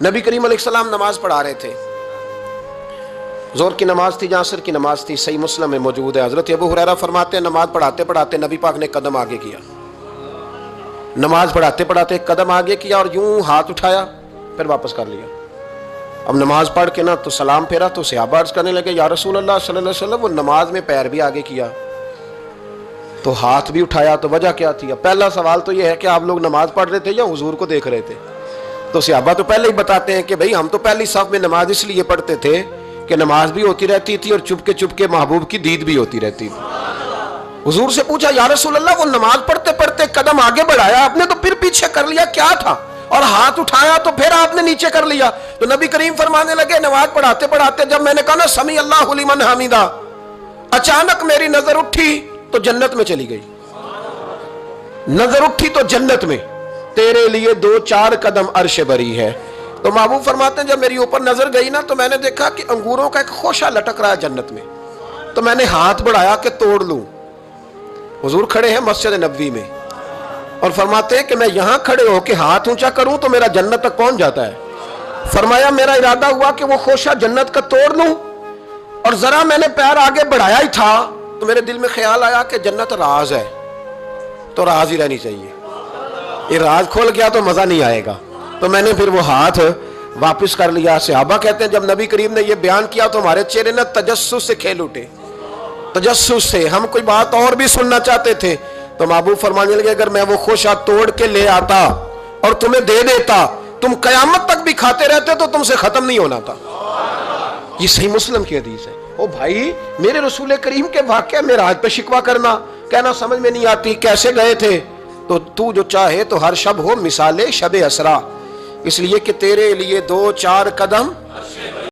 نبی کریم علیہ السلام نماز پڑھا رہے تھے، ظہر کی نماز تھی یا عصر کی نماز تھی، صحیح مسلم میں موجود ہے۔ حضرت ابو ہریرہ فرماتے ہیں نماز پڑھاتے پڑھاتے نبی پاک نے قدم آگے کیا، نماز پڑھاتے پڑھاتے قدم آگے کیا اور یوں ہاتھ اٹھایا پھر واپس کر لیا۔ اب نماز پڑھ کے نا تو سلام پھیرا تو صحابہ عرض کرنے لگے یا رسول اللہ صلی اللہ علیہ وسلم وہ نماز میں پیر بھی آگے کیا تو ہاتھ بھی اٹھایا، تو وجہ کیا تھی؟ پہلا سوال تو یہ ہے کہ آپ لوگ نماز پڑھ رہے تھے یا حضور کو دیکھ رہے تھے؟ تو صحابہ تو پہلے ہی بتاتے ہیں کہ بھئی ہم تو پہلی صف میں نماز اس لیے پڑھتے تھے کہ نماز بھی ہوتی رہتی تھی اور چپ کے محبوب کی دید بھی ہوتی رہتی تھی۔ حضور سے پوچھا یا رسول اللہ وہ نماز پڑھتے پڑھتے قدم آگے بڑھایا آپ نے تو پھر پیچھے کر لیا، کیا تھا؟ اور ہاتھ اٹھایا تو پھر آپ نے نیچے کر لیا۔ تو نبی کریم فرمانے لگے نماز پڑھاتے پڑھاتے جب میں نے کہا نا سمی اللہ لمن حمیدہ، اچانک میری نظر اٹھی تو جنت میں چلی گئی، نظر اٹھی تو جنت میں، تیرے لیے 2-4 قدم عرش بری ہے۔ تو محبوب فرماتے ہیں جب میری اوپر نظر گئی نا تو میں نے دیکھا کہ انگوروں کا ایک خوشہ لٹک رہا ہے جنت میں، تو میں نے ہاتھ بڑھایا کہ توڑ لوں۔ حضور کھڑے ہیں مسجد نبوی میں اور فرماتے ہیں کہ میں یہاں کھڑے ہو کے ہاتھ اونچا کروں تو میرا جنت تک پہنچ جاتا ہے۔ فرمایا میرا ارادہ ہوا کہ وہ خوشہ جنت کا توڑ لوں، اور ذرا میں نے پیر آگے بڑھایا ہی تھا تو میرے دل میں خیال آیا کہ جنت راز ہے تو راز ہی رہنی چاہیے، یہ راز کھول گیا تو مزہ نہیں آئے گا، تو میں نے پھر وہ ہاتھ واپس کر لیا۔ صحابہ کہتے ہیں جب نبی کریم نے یہ بیان کیا تو ہمارے چہرے نے تجسس سے کھیل اٹھے، تجسس سے ہم کوئی بات اور بھی سننا چاہتے تھے۔ تو محبوب فرمانے لگے اگر میں وہ خوشہ توڑ کے لے آتا اور تمہیں دے دیتا تم قیامت تک بھی کھاتے رہتے تو تم سے ختم نہیں ہونا تھا۔ یہ صحیح مسلم کی حدیث ہے۔ او بھائی میرے رسول کریم کے واقعہ معراج پہ شکوہ کرنا، کہنا سمجھ میں نہیں آتی کیسے گئے تھے، تو جو چاہے تو ہر شب ہو مثال شب اسرا، اس لیے کہ تیرے لیے 2-4 قدم